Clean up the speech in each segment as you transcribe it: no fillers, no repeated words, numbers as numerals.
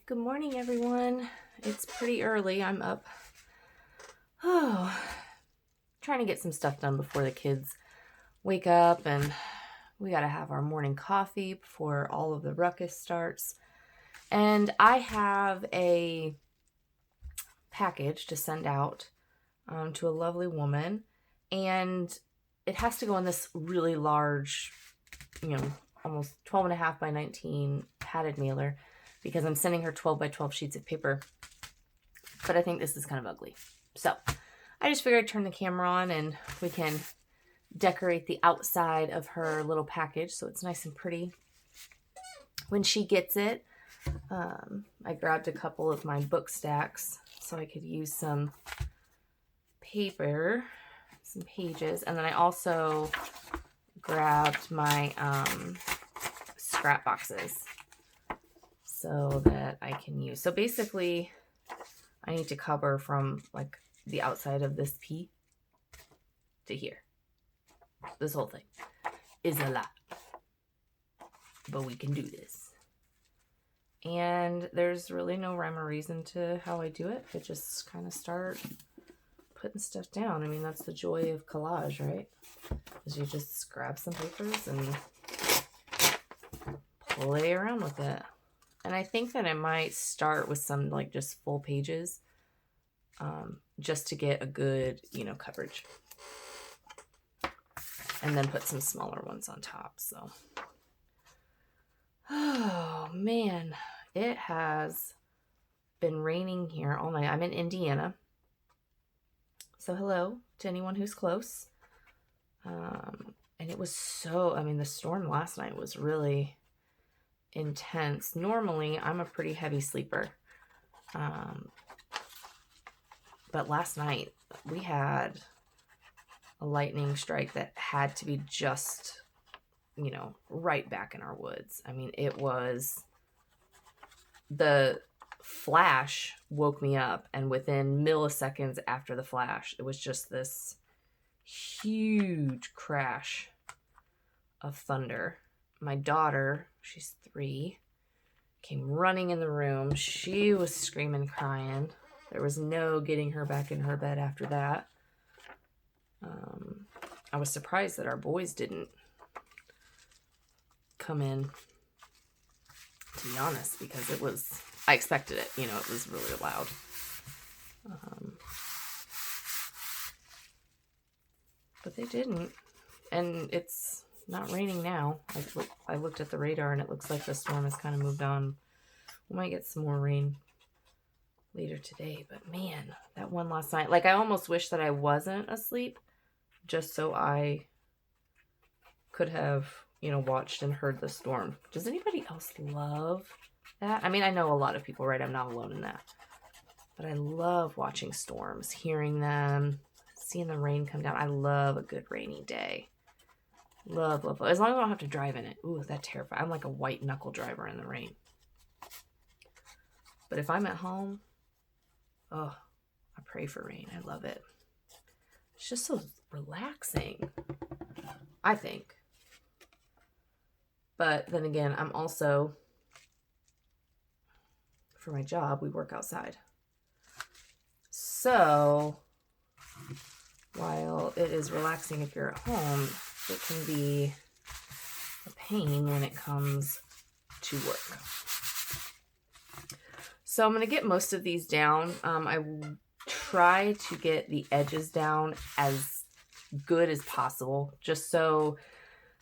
Good morning, everyone. It's pretty early. I'm up. Trying to get some stuff done before the kids wake up, and we got to have our morning coffee before all of the ruckus starts. And I have a package to send out to a lovely woman, and it has to go in this really large, almost 12 and a half by 19 padded mailer, because I'm sending her 12 by 12 sheets of paper. But I think this is kind of ugly. So I just figured I'd turn the camera on and we can decorate the outside of her little package so it's nice and pretty when she gets it. I grabbed a couple of my book stacks so I could use some paper, some pages, and then I also grabbed my scrap boxes so that I can use. So basically, I need to cover from like the outside of this P to here. This whole thing is a lot, but we can do this. And there's really no rhyme or reason to how I do it. I just kind of start putting stuff down. I mean, that's the joy of collage, right? Is you just grab some papers and play around with it. And I think that I might start with some like just full pages, just to get a good, coverage. And then put some smaller ones on top. So, oh man, it has been raining here all night. I'm in Indiana. So hello to anyone who's close. And it was the storm last night was really intense. Normally, I'm a pretty heavy sleeper. But last night, we had a lightning strike that had to be just, right back in our woods. I mean, it was... The flash woke me up, and within milliseconds after the flash, it was just this huge crash of thunder. My daughter, she's 3, came running in the room. She was screaming, crying. There was no getting her back in her bed after that. I was surprised that our boys didn't come in, to be honest, because I expected it. It was really loud. But they didn't. And it's not raining now. I looked at the radar and it looks like the storm has kind of moved on. We might get some more rain later today. But man, that one last night, I almost wish that I wasn't asleep just so I could have, watched and heard the storm. Does anybody else love that? I mean, I know a lot of people, right? I'm not alone in that. But I love watching storms, hearing them, seeing the rain come down. I love a good rainy day. Love, love, love. As long as I don't have to drive in it. Ooh, that terrifies. I'm like a white knuckle driver in the rain. But if I'm at home, I pray for rain. I love it. It's just so relaxing, I think. But then again, I'm also, for my job, we work outside. So, while it is relaxing if you're at home, it can be a pain when it comes to work. So I'm going to get most of these down. I try to get the edges down as good as possible, just so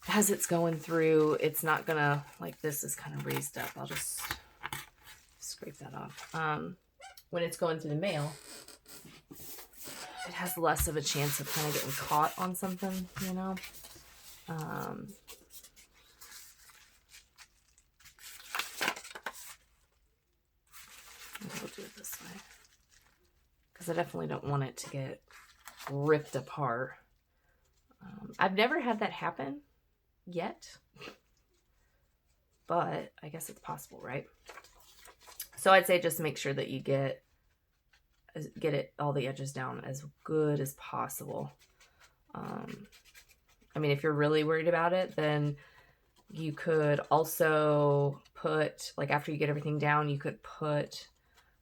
as it's going through, it's not going to, this is kind of raised up. I'll just scrape that off. When it's going through the mail, it has less of a chance of kind of getting caught on something, We'll do it this way, because I definitely don't want it to get ripped apart. I've never had that happen yet, but I guess it's possible, right? So I'd say just make sure that you get it all the edges down as good as possible. I mean, if you're really worried about it, then You could also put, like after you get everything down, you could put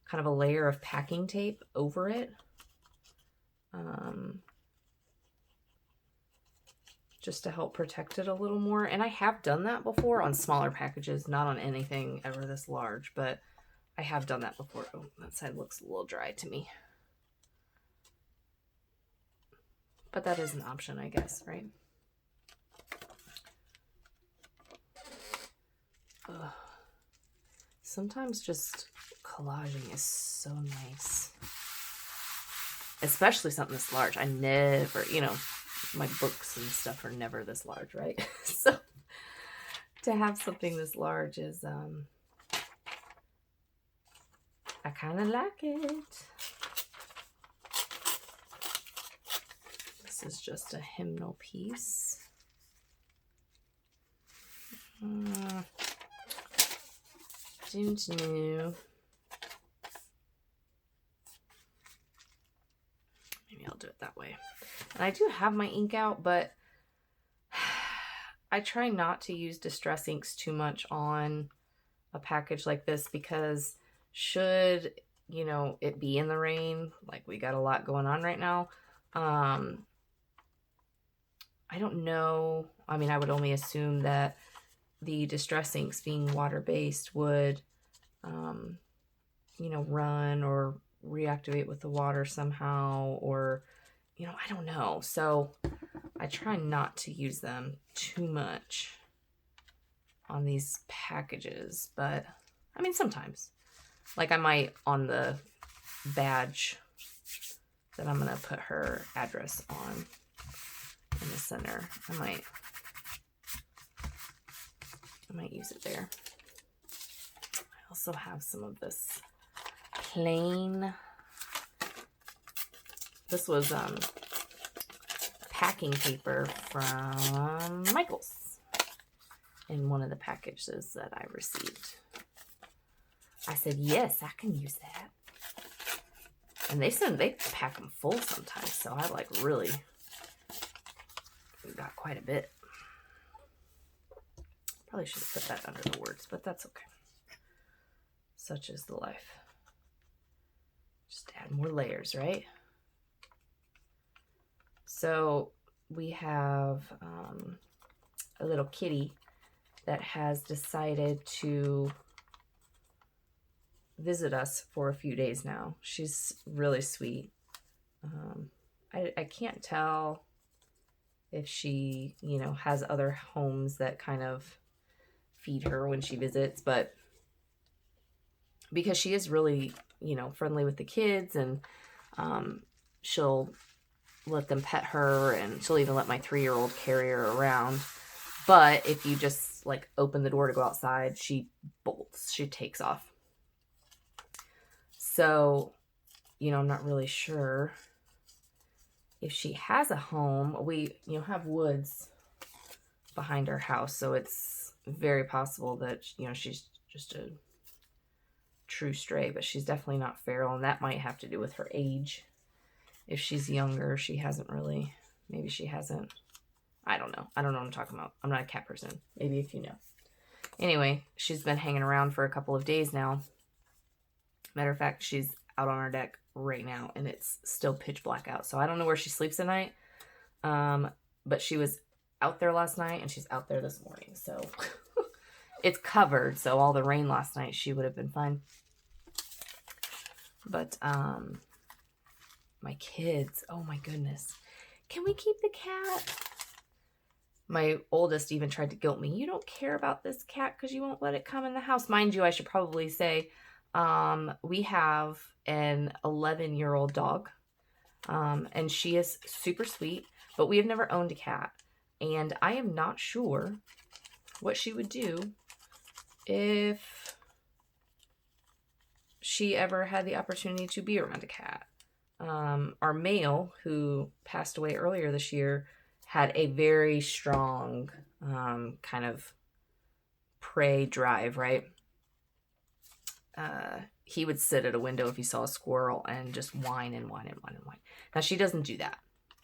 kind of a layer of packing tape over it. Just to help protect it a little more. And I have done that before on smaller packages, not on anything ever this large, but I have done that before. Oh, that side looks a little dry to me. But that is an option, I guess, right? Ugh. Sometimes just collaging is so nice. Especially something this large. I never, you know, my books and stuff are never this large, right? So to have something this large is, I kind of like it. This is just a hymnal piece. Don't know. Maybe I'll do it that way. And I do have my ink out, but I try not to use distress inks too much on a package like this, because should, you know, it be in the rain, like we got a lot going on right now, I don't know. I mean, I would only assume that the distress inks being water-based would, you know, run or reactivate with the water somehow, or, you know, I don't know. So I try not to use them too much on these packages, but I mean, sometimes. Like I might on the badge that I'm going to put her address on in the center. I might use it there. I also have some of this plain. This was packing paper from Michael's in one of the packages that I received. I said, yes, I can use that. And they pack them full sometimes, so I like really got quite a bit. Probably should have put that under the words, but that's okay. Such is the life. Just add more layers, right? So we have a little kitty that has decided to visit us for a few days now. She's really sweet. I can't tell if she, you know, has other homes that kind of feed her when she visits, but because she is really, you know, friendly with the kids, and she'll let them pet her, and she'll even let my 3-year-old carry her around. But if you just like open the door to go outside, she bolts, she takes off. So, you know, I'm not really sure if she has a home. We, you know, have woods behind our house, so it's very possible that, you know, she's just a true stray, but she's definitely not feral, and that might have to do with her age. If she's younger, she hasn't really, maybe she hasn't, I don't know what I'm talking about. I'm not a cat person. Maybe if you know. Anyway, she's been hanging around for a couple of days now. Matter of fact, she's out on our deck right now, and it's still pitch black out. So I don't know where she sleeps at night. But she was out there last night, and she's out there this morning. So it's covered. So all the rain last night, she would have been fine. But my kids, oh my goodness. Can we keep the cat? My oldest even tried to guilt me. You don't care about this cat because you won't let it come in the house. Mind you, I should probably say, we have an 11-year-old dog, and she is super sweet, but we have never owned a cat, and I am not sure what she would do if she ever had the opportunity to be around a cat. Our male, who passed away earlier this year, had a very strong kind of prey drive, right? He would sit at a window if he saw a squirrel and just whine and whine and whine and whine. Now, she doesn't do that.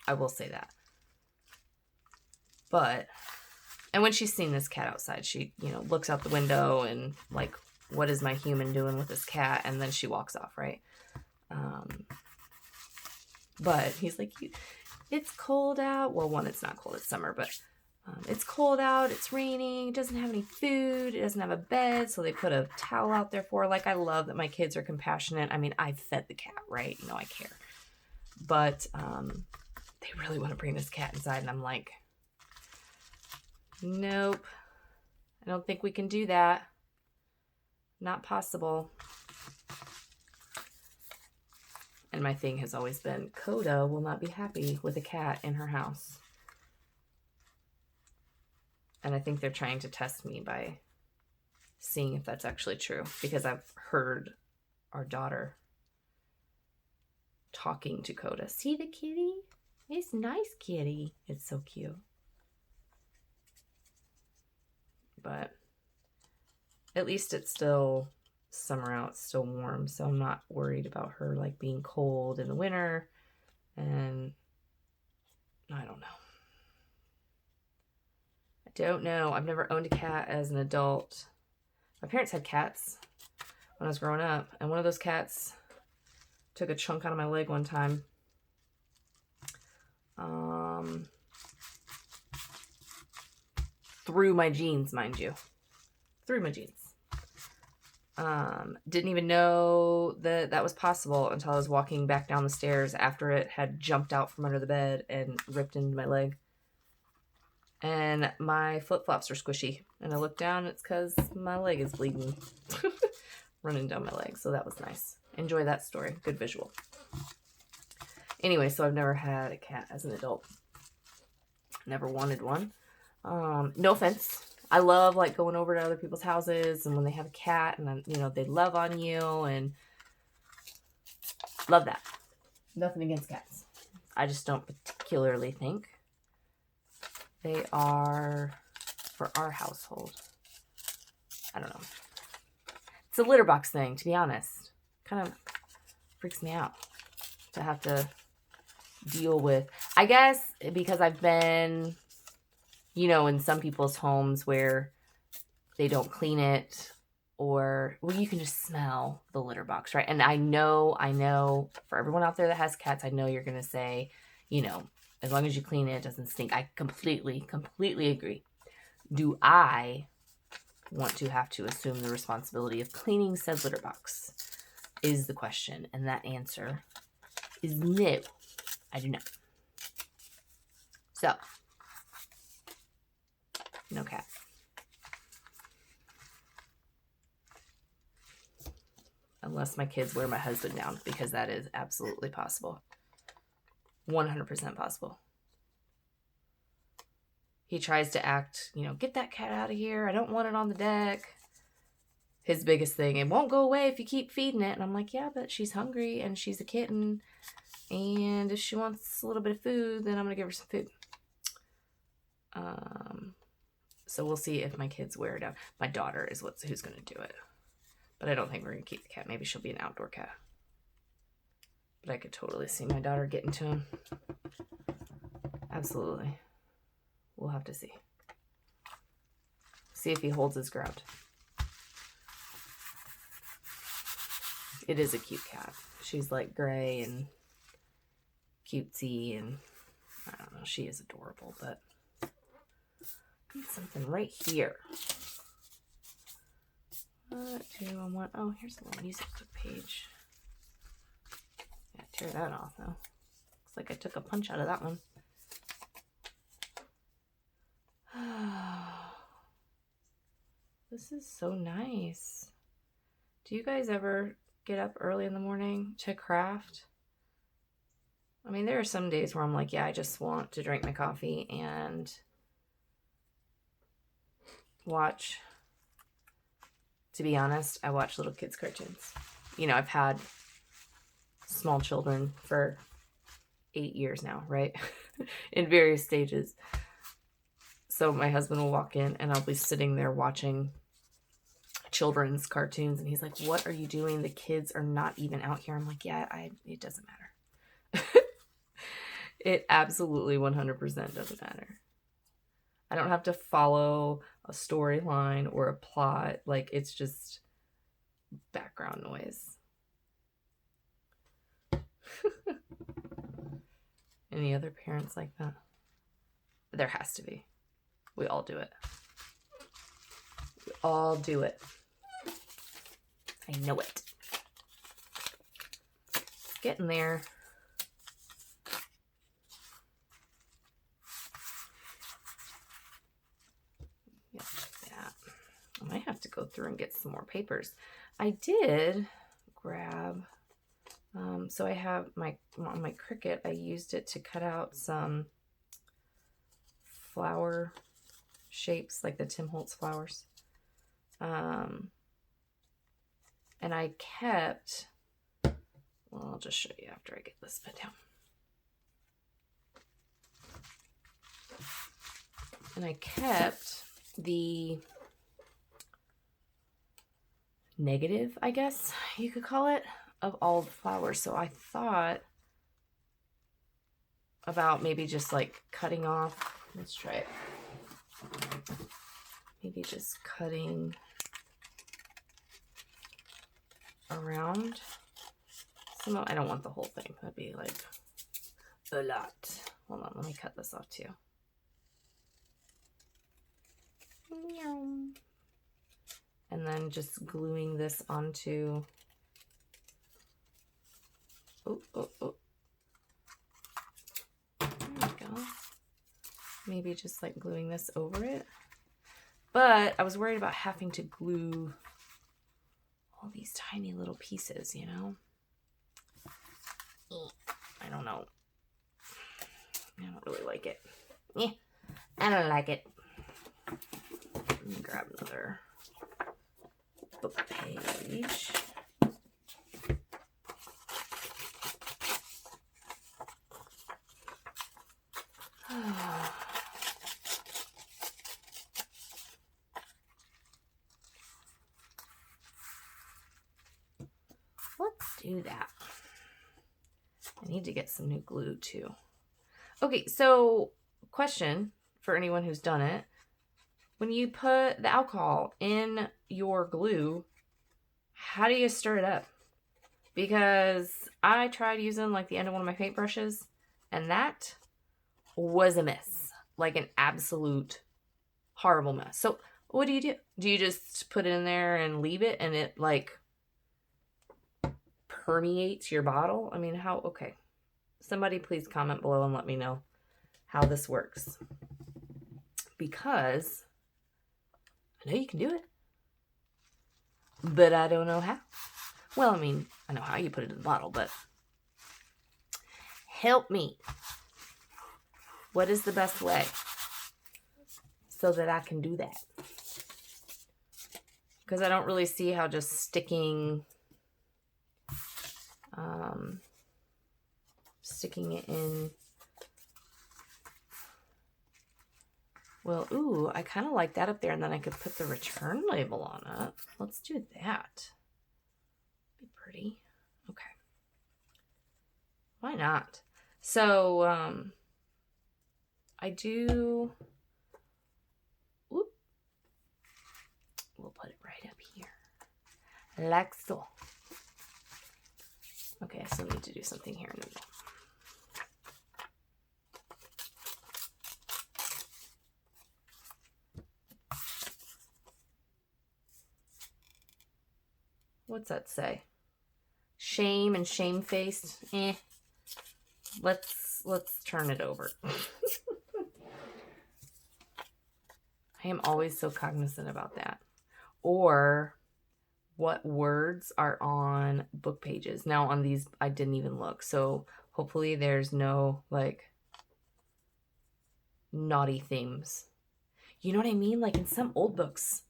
I will say that. And when she's seen this cat outside, she, you know, looks out the window and like, what is my human doing with this cat? And then she walks off, right? But he's like, it's cold out. Well, one, it's not cold. It's summer, but it's cold out. It's raining. It doesn't have any food. It doesn't have a bed. So they put a towel out there for her. Like, I love that my kids are compassionate. I mean, I fed the cat, right? You know, I care. But they really want to bring this cat inside. And I'm like, nope. I don't think we can do that. Not possible. And my thing has always been, Coda will not be happy with a cat in her house. And I think they're trying to test me by seeing if that's actually true. Because I've heard our daughter talking to Coda. See the kitty? It's nice kitty. It's so cute. But at least it's still summer out, it's still warm, so I'm not worried about her like being cold in the winter. And I don't know. I've never owned a cat as an adult. My parents had cats when I was growing up, and one of those cats took a chunk out of my leg one time. Through my jeans, mind you. Through my jeans. Didn't even know that was possible until I was walking back down the stairs after it had jumped out from under the bed and ripped into my leg. And my flip-flops are squishy. And I look down, it's because my leg is bleeding. Running down my leg. So that was nice. Enjoy that story. Good visual. Anyway, so I've never had a cat as an adult. Never wanted one. No offense. I love like going over to other people's houses and when they have a cat and, you know, they love on you and love that. Nothing against cats. I just don't particularly think they are for our household. I don't know. It's a litter box thing, to be honest. Kind of freaks me out to have to deal with. I guess because I've been, you know, in some people's homes where they don't clean it, or, well, you can just smell the litter box, right? And I know, for everyone out there that has cats, I know you're going to say, you know, as long as you clean it, it doesn't stink. I completely agree. Do I want to have to assume the responsibility of cleaning said litter box is the question. And that answer is no, I do not. So, no cat. Unless my kids wear my husband down, because that is absolutely possible. 100% possible. He tries to act, you know, get that cat out of here. I don't want it on the deck. His biggest thing, it won't go away if you keep feeding it. And I'm like, yeah, but she's hungry and she's a kitten. And if she wants a little bit of food, then I'm going to give her some food. So we'll see if my kids wear it down. My daughter is who's going to do it. But I don't think we're going to keep the cat. Maybe she'll be an outdoor cat. But I could totally see my daughter getting to him. Absolutely. We'll have to see. See if he holds his ground. It is a cute cat. She's like gray and cutesy, and I don't know. She is adorable, but I need something right here. Oh, here's a little music book page. Yeah, tear that off though. Looks like I took a punch out of that one. This is so nice. Do you guys ever get up early in the morning to craft? I mean, there are some days where I'm like, yeah, I just want to drink my coffee and watch. To be honest, I watch little kids' cartoons. You know, I've had small children for 8 years now, right? In various stages. So my husband will walk in and I'll be sitting there watching children's cartoons. And he's like, what are you doing? The kids are not even out here. I'm like, yeah, it doesn't matter. It absolutely 100% doesn't matter. I don't have to follow a storyline or a plot. Like, it's just background noise. Any other parents like that? There has to be. We all do it. We all do it. I know it. Getting there. Yeah, that. I might have to go through and get some more papers. I did grab, so I have on my Cricut, I used it to cut out some flower shapes, like the Tim Holtz flowers. And I kept, well, I'll just show you after I get this put down. And I kept the negative, I guess you could call it, of all the flowers. So I thought about maybe just like cutting off, let's try it. Maybe just cutting around some. I don't want the whole thing. That'd be like a lot. Hold on, let me cut this off too. And then just gluing this onto. Oh. There we go. Maybe just like gluing this over it. But I was worried about having to glue all these tiny little pieces, you know? I don't know. I don't really like it. I don't like it. Let me grab another book page. Let's do that. I need to get some new glue too. Okay, so question for anyone who's done it. When you put the alcohol in your glue, how do you stir it up? Because I tried using like the end of one of my paintbrushes, and that was a mess. Like an absolute horrible mess. So what do? Do you just put it in there and leave it and it like permeates your bottle? I mean, how? Okay. Somebody please comment below and let me know how this works. Because I know you can do it, but I don't know how. Well, I mean, I know how you put it in the bottle, but help me. What is the best way so that I can do that? Because I don't really see how just sticking it in. Well, ooh, I kind of like that up there, and then I could put the return label on it. Let's do that. Be pretty. Okay. Why not? So, I do. Whoop. We'll put it right up here, like so. Okay, I still need to do something here in the middle. What's that say? Shame and shamefaced. Let's turn it over. I am always so cognizant about that. Or what words are on book pages. Now on these, I didn't even look. So hopefully there's no like naughty themes. You know what I mean? Like in some old books,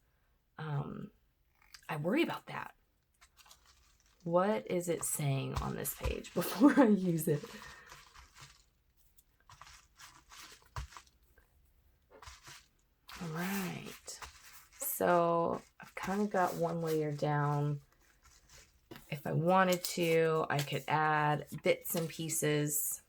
I worry about that. What is it saying on this page before I use it? All right. So I've kind of got one layer down. If I wanted to, I could add bits and pieces.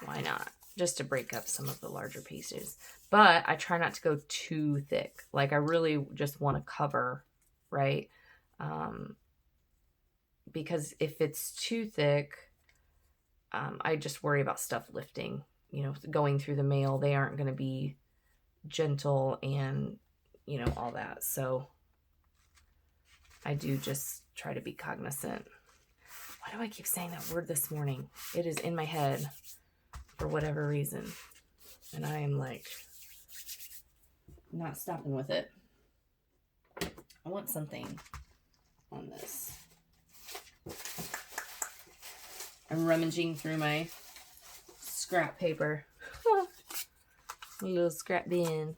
why not? Just to break up some of the larger pieces. But I try not to go too thick. Like I really just want to cover, right? Because if it's too thick, I just worry about stuff lifting, you know, going through the mail. They aren't going to be gentle and, you know, all that. So I do just try to be cognizant. Why do I keep saying that word this morning? It is in my head for whatever reason. And I am like not stopping with it. I want something on this. I'm rummaging through my scrap paper. A little scrap bin.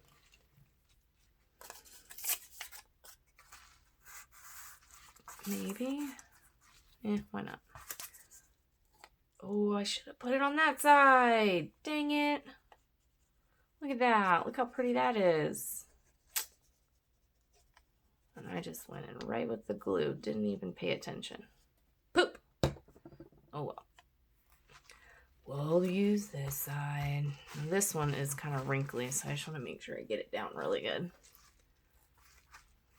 Maybe. Why not? Oh, I should have put it on that side. Dang it. Look at that. Look how pretty that is. And I just went in right with the glue. Didn't even pay attention. Poop. Oh well. We'll use this side. This one is kind of wrinkly, so I just want to make sure I get it down really good.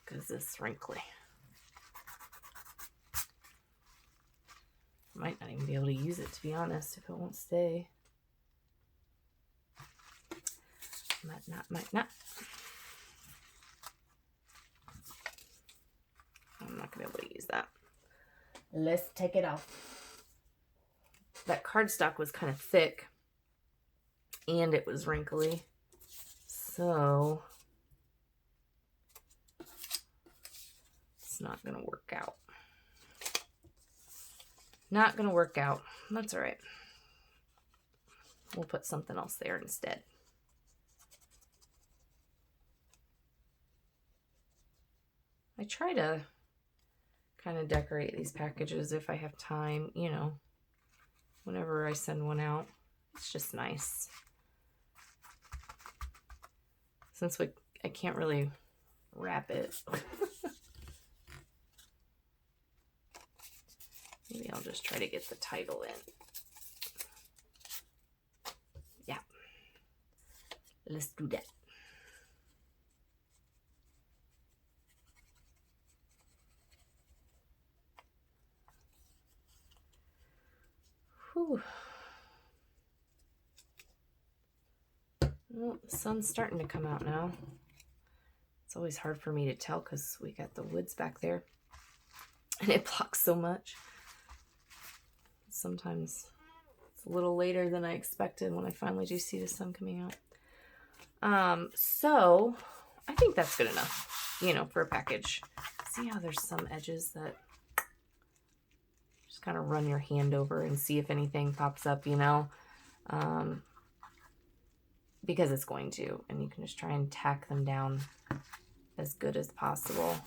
Because this is wrinkly. Might not even be able to use it, to be honest, if it won't stay. Might not. I'm not going to be able to use that. Let's take it off. That cardstock was kind of thick. And it was wrinkly. So it's not going to work out. Not going to work out. That's all right. We'll put something else there instead. I try to kind of decorate these packages if I have time, you know, whenever I send one out. It's just nice. Since I can't really wrap it. Maybe I'll just try to get the title in. Yeah. Let's do that. Whew. Well, the sun's starting to come out now. It's always hard for me to tell because we got the woods back there. And it blocks so much. Sometimes it's a little later than I expected when I finally do see the sun coming out. So I think that's good enough, you know, for a package. See how there's some edges that just kind of run your hand over and see if anything pops up, you know, because it's going to, and you can just try and tack them down as good as possible.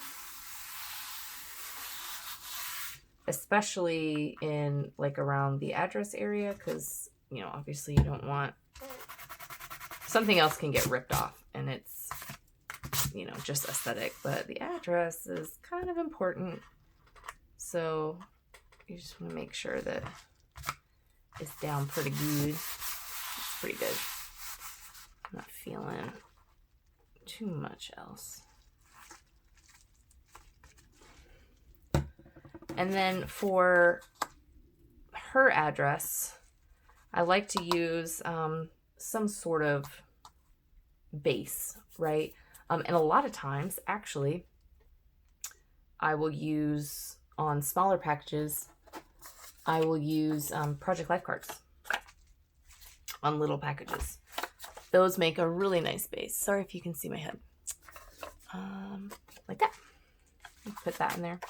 Especially in like around the address area, because, you know, obviously you don't want, something else can get ripped off and it's, you know, just aesthetic, but the address is kind of important. So you just want to make sure that it's down pretty good. It's pretty good. I'm not feeling too much else. And then for her address, I like to use some sort of base, right? And a lot of times, actually, I will use, on smaller packages, I will use Project Life cards on little packages. Those make a really nice base. Sorry if you can see my head. Like that. Put that in there.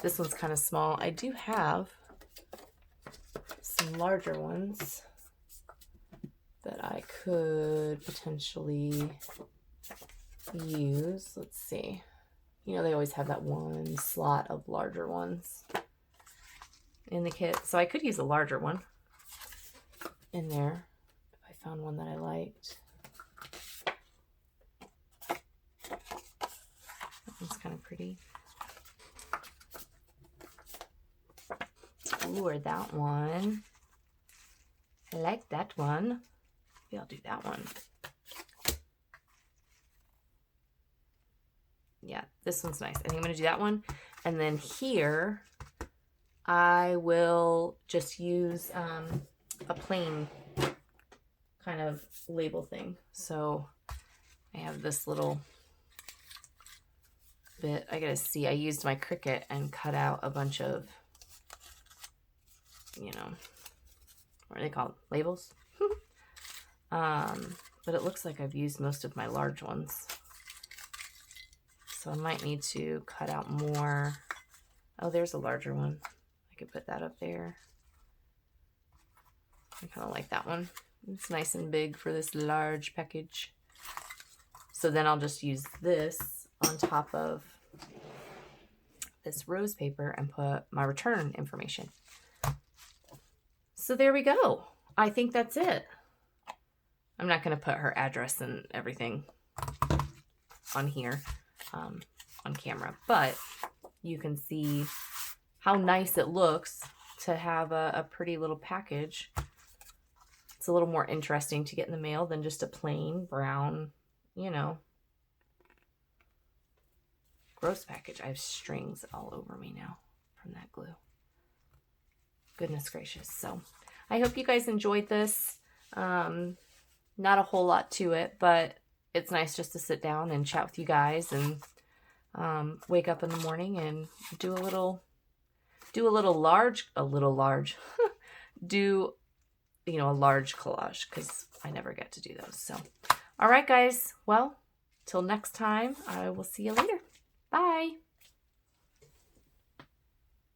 This one's kind of small. I do have some larger ones that I could potentially use. Let's see. You know, they always have that one slot of larger ones in the kit. So I could use a larger one in there if I found one that I liked. That one's kind of pretty. Ooh, or that one. I like that one. Maybe I'll do that one. Yeah, this one's nice. I think I'm going to do that one. And then here, I will just use a plain kind of label thing. So I have this little bit. I gotta see, I used my Cricut and cut out a bunch of, you know, what are they called? Labels? But it looks like I've used most of my large ones. So I might need to cut out more. Oh, there's a larger one. I could put that up there. I kind of like that one. It's nice and big for this large package. So then I'll just use this on top of this rose paper and put my return information. So there we go. I think that's it. I'm not going to put her address and everything on here, on camera, but you can see how nice it looks to have a pretty little package. It's a little more interesting to get in the mail than just a plain brown, you know, gross package. I have strings all over me now from that glue. Goodness gracious. So I hope you guys enjoyed this. Not a whole lot to it, but it's nice just to sit down and chat with you guys and wake up in the morning and do a little large, do, you know, a large collage, because I never get to do those. So, all right, guys. Well, till next time, I will see you later. Bye.